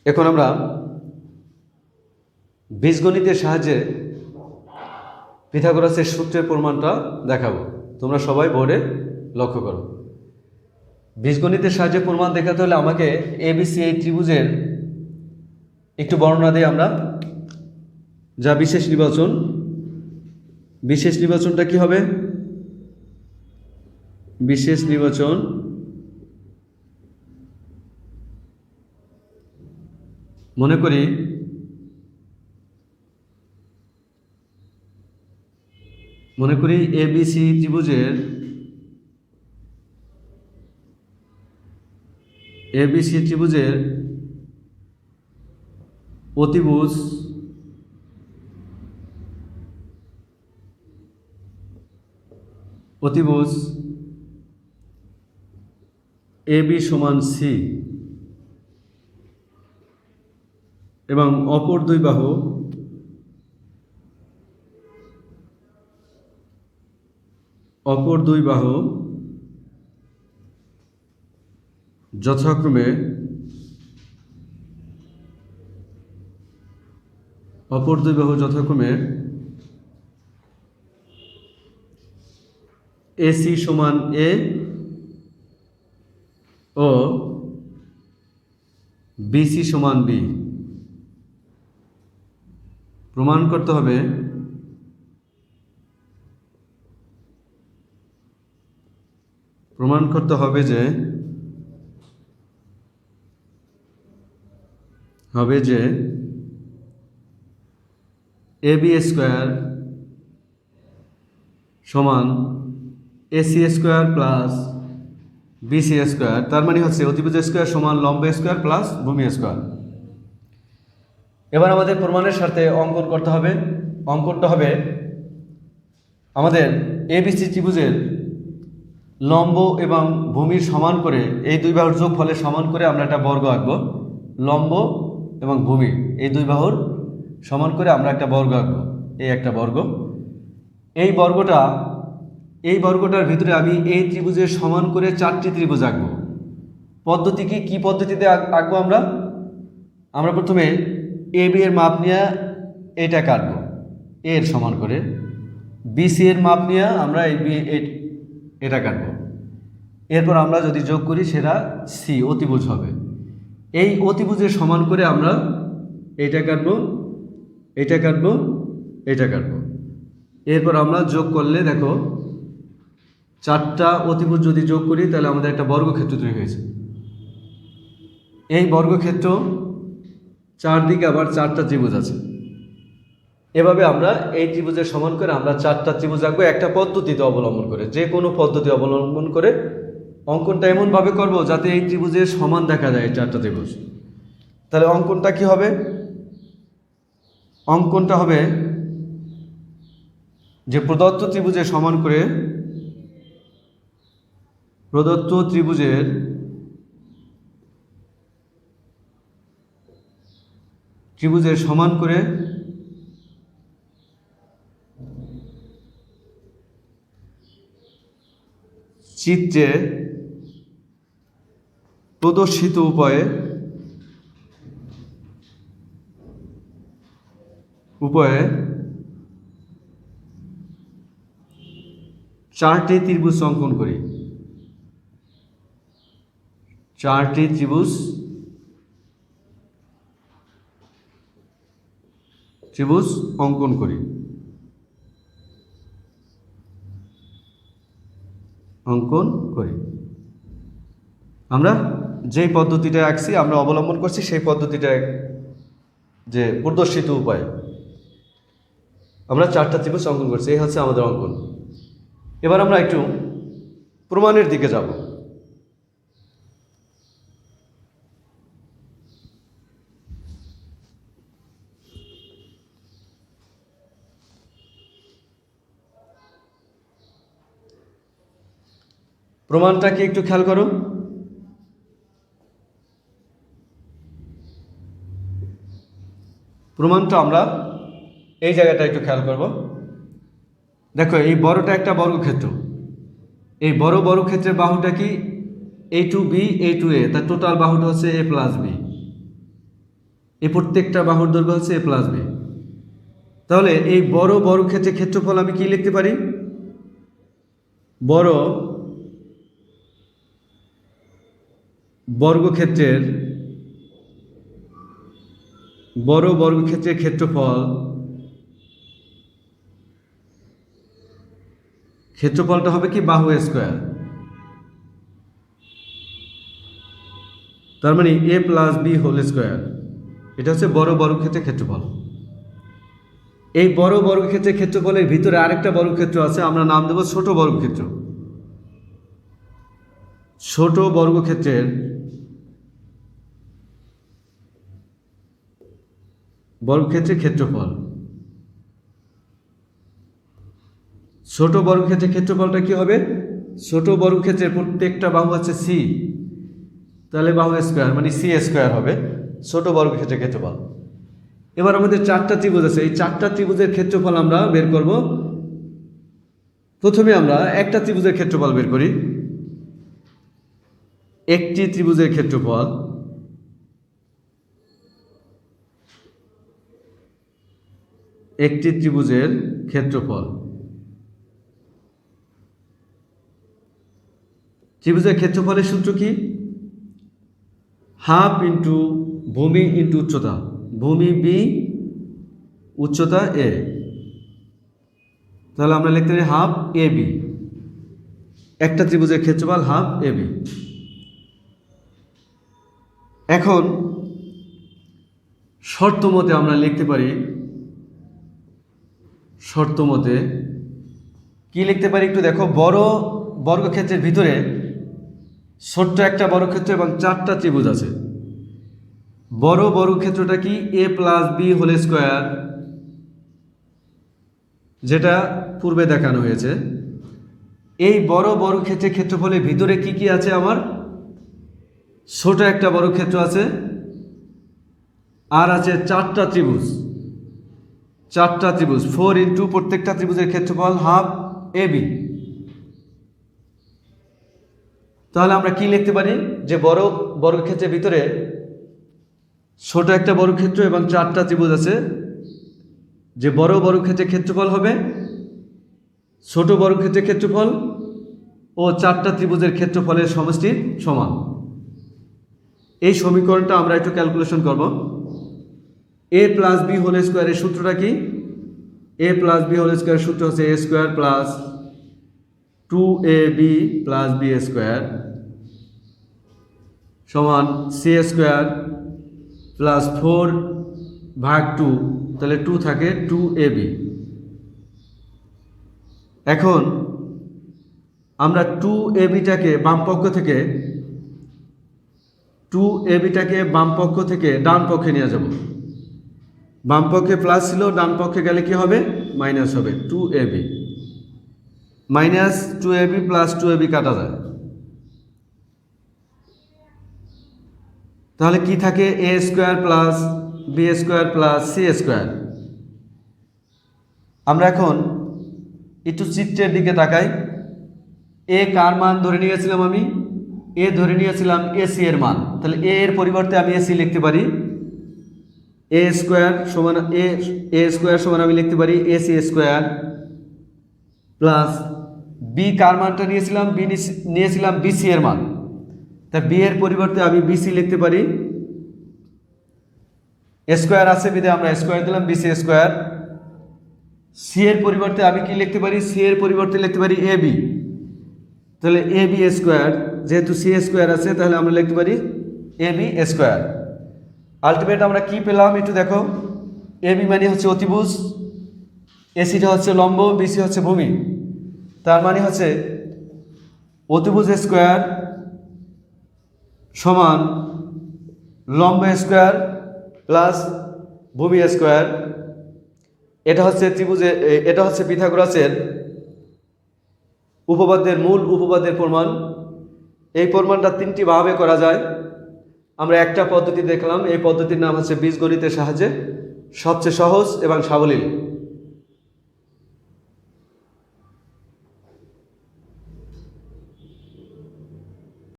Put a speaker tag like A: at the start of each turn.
A: এখন আমরা বীজগণিতের সাহায্যে পিথাগোরাসের সূত্রের প্রমাণটা দেখাবো। তোমরা সবাই বোর্ডে লক্ষ্য করো। বীজগণিতের সাহায্যে প্রমাণ দেখাতে হলে আমাকে এবিসি এই ত্রিভুজের একটু বর্ণনা দিয়ে আমরা যা বিশেষ নির্বাচনটা কি হবে? বিশেষ নির্বাচন মনে করি এবিসি ত্রিভুজের অতিভুজ এবি সমান সি এবং অপর দুই বাহু যথাক্রমে এসি সমান এ ও বিসি সমান বি প্রমাণ করতে হবে যে এবি স্কোয়ার সমান AC square plus BC square, তার মানে হচ্ছে অতিভুজ স্কোয়ার সমান লম্ব স্কোয়ার প্লাস ভূমি স্কোয়ার। এবার আমাদের প্রমাণের সাথে অঙ্কন করতে হবে। অঙ্কনটা হবে আমাদের এবিসি ত্রিভুজের লম্ব এবং ভূমির সমান করে, এই দুই বাহুর যোগফলের সমান করে আমরা একটা বর্গ আঁকব। লম্ব এবং ভূমি এই দুই বাহুর সমান করে আমরা একটা বর্গ আঁকব। এই একটা বর্গ, এই বর্গটার ভিতরে আমি এই ত্রিভুজের সমান করে 4টি ত্রিভুজ আঁকব। পদ্ধতি কি পদ্ধতিতে আঁকবো? আমরা প্রথমে এ বি এর মাপ নিয়ে এটা কাটবো এর সমান করে, বিসি এর মাপ নিয়ে আমরা এটা কাটবো। এরপর আমরা যদি যোগ করি সেটা সি অতিভুজ হবে। এই অতিভুজের সমান করে আমরা এটা কাটবো। এরপর আমরা যোগ করলে দেখো 4টা অতিভুজ যদি যোগ করি তাহলে আমাদের একটা বর্গক্ষেত্র তৈরি হয়েছে। এই বর্গক্ষেত্র চারদিকে আবার 4টা ত্রিভুজ আছে। এভাবে আমরা এই ত্রিভুজের সমান করে আমরা 4টা ত্রিভুজ আঁকবো একটা পদ্ধতিতে অবলম্বন করে, যে কোনো পদ্ধতি অবলম্বন করে অঙ্কনটা এমনভাবে করব যাতে এই ত্রিভুজের সমান দেখা যায় 4টা ত্রিভুজ। তাহলে অঙ্কনটা কি হবে? অঙ্কনটা হবে যে প্রদত্ত ত্রিভুজের সমান করে ত্রিভুজের সমান করে চিত্রে প্রদর্শিত উপায়ে 4টি ত্রিভুজ অঙ্কন করি। 4টি ত্রিভুজ অঙ্কন করি। আমরা যেই পদ্ধতিটা আঁকছি আমরা অবলম্বন করছি সেই পদ্ধতিটা যে প্রদর্শিত উপায় আমরা 4টা ত্রিভুজ অঙ্কন করছি। এই হচ্ছে আমাদের অঙ্কন। এবার আমরা একটু প্রমাণের দিকে যাব। প্রমাণটা কি একটু খেয়াল করো। প্রমাণটা আমরা এই জায়গাটা একটু খেয়াল করব। দেখো এই বড়টা একটা বর্গক্ষেত্র, এই বড় বর্গক্ষেত্রের বাহুটা কি a to b a to a, তার টোটাল বাহুটা হচ্ছে a প্লাস বি। এই প্রত্যেকটা বাহুর দৈর্ঘ্য হচ্ছে এ প্লাস বি। তাহলে এই বড় বর্গক্ষেত্রের ক্ষেত্রফল আমি কি লিখতে পারি? বড় বর্গক্ষেত্রের ক্ষেত্রফলটা হবে কি বাহু স্কোয়ার। তার মানে এ প্লাস বি হোল স্কোয়ার। এটা হচ্ছে বড় বর্গক্ষেত্রের ক্ষেত্রফল। এই বড় বর্গক্ষেত্রের ক্ষেত্রফলের ভিতরে আরেকটা বর্গক্ষেত্র আছে, আমরা নাম দেব ছোট বর্গক্ষেত্র। ছোট বর্গক্ষেত্রের ক্ষেত্রফল। ছোট বর্গক্ষেত্রের ক্ষেত্রফলটা কি হবে? ছোট বর্গক্ষেত্রের প্রত্যেকটা বাহু আছে সি, তাহলে বাহু স্কোয়ার মানে সি স্কোয়ার হবে ছোট বর্গক্ষেত্রের ক্ষেত্রফল। এবার আমাদের চারটা ত্রিভুজ আছে, এই চারটা ত্রিভুজের ক্ষেত্রফল আমরা বের করব। প্রথমে আমরা একটা ত্রিভুজের ক্ষেত্রফল বের করি। একটি ত্রিভুজের ক্ষেত্রফল ত্রিভুজের ক্ষেত্রফলের সূত্র কি? হাফ ইন্টু ভূমি ইন্টু উচ্চতা। ভূমি বি, উচ্চতা এ। তাহলে আমরা লিখতে পারি হাফ এ বি। একটা ত্রিভুজের ক্ষেত্রফল হাফ এ বি। এখন শর্ত মতে আমরা লিখতে পারি, কি লিখতে পারি একটু দেখো। বড় বর্গক্ষেত্রের ভিতরে ছোট্ট একটা বর্গক্ষেত্র এবং চারটা ত্রিভুজ আছে। বড় বর্গক্ষেত্রটা কি? এ প্লাস বি হোল স্কোয়ার, যেটা পূর্বে দেখানো হয়েছে। এই বড় বর্গক্ষেত্রের ক্ষেত্রফলের ভিতরে কি কি আছে? আমার ছোট একটা বর্গক্ষেত্র আছে, আর আছে চারটা ত্রিভুজ। 4 ইন্টু প্রত্যেকটা ত্রিভুজের ক্ষেত্রফল হাফ এ বি। তাহলে আমরা কি লিখতে পারি? যে বড় বর্গক্ষেত্রের ভিতরে ছোট একটা বর্গক্ষেত্র এবং চারটা ত্রিভুজ আছে, যে বড় বর্গক্ষেত্রের ক্ষেত্রফল হবে ছোট বর্গক্ষেত্রের ক্ষেত্রফল ও চারটা ত্রিভুজের ক্ষেত্রফলের সমষ্টির সমান। এই সমীকরণটা আমরা একটু ক্যালকুলেশন করব। এ প্লাস বি হোল স্কোয়ারের সূত্রটা কি? এ প্লাস বি হোল স্কোয়ারের সূত্র হচ্ছে a square plus 2ab plus b square সমান সি স্কোয়ার প্লাস 4/2, তাহলে 2 থাকে 2ab। এখন আমরা 2ab-টাকে বাম পক্ষ থেকে ডান পক্ষে নিয়ে যাব। বাম পক্ষে প্লাস ছিল, ডান পক্ষে গেলে কি হবে? মাইনাস হবে। 2ab minus 2ab plus 2ab কাটা যায়, তাহলে কি থাকে? A square plus b square plus c square. আমরা এখন একটু চিত্রের দিকে তাকাই। এ কার মান ধরে নিয়েছিলাম? আমি এ ধরে নিয়েছিলাম এসি এর মান। তাহলে এ এর পরিবর্তে আমি এসি লিখতে পারি। এ স্কোয়ার সমান আমি লিখতে পারি এসি স্কোয়ার প্লাস বি কার মানটা নিয়েছিলাম? বি নিয়েছিলাম বিসি এর মান। তা বি এর পরিবর্তে আমি বিসি লিখতে পারি। স্কোয়ার আছে বিধায় আমরা স্কোয়ার দিলাম, বিসি স্কোয়ার। সি এর পরিবর্তে আমি কি লিখতে পারি? সি এর পরিবর্তে লিখতে পারি এ বি। তাহলে এ বি স্কোয়ার, যেহেতু সি স্কোয়ার আছে তাহলে আমরা লিখতে পারি এ বি স্কোয়ার। আলটিমেট আমরা কি পেলাম একটু দেখো। এ বি মানে হচ্ছে অতিভুজ, এসিটা হচ্ছে লম্ব, বিসি হচ্ছে ভূমি। তার মানে হচ্ছে অতিভুজ স্কোয়ার সমান লম্ব স্কোয়ার প্লাস ভূমি স্কোয়ার। এটা হচ্ছে পিথাগোরাসের মূল উপপাদ্যের প্রমাণ। এই প্রমাণটা 3টি ভাবে করা যায়। আমরা একটা পদ্ধতি দেখলাম, এই পদ্ধতির নাম হচ্ছে বীজগণিতের সাহায্যে, সবচেয়ে সহজ এবং সাবলীল।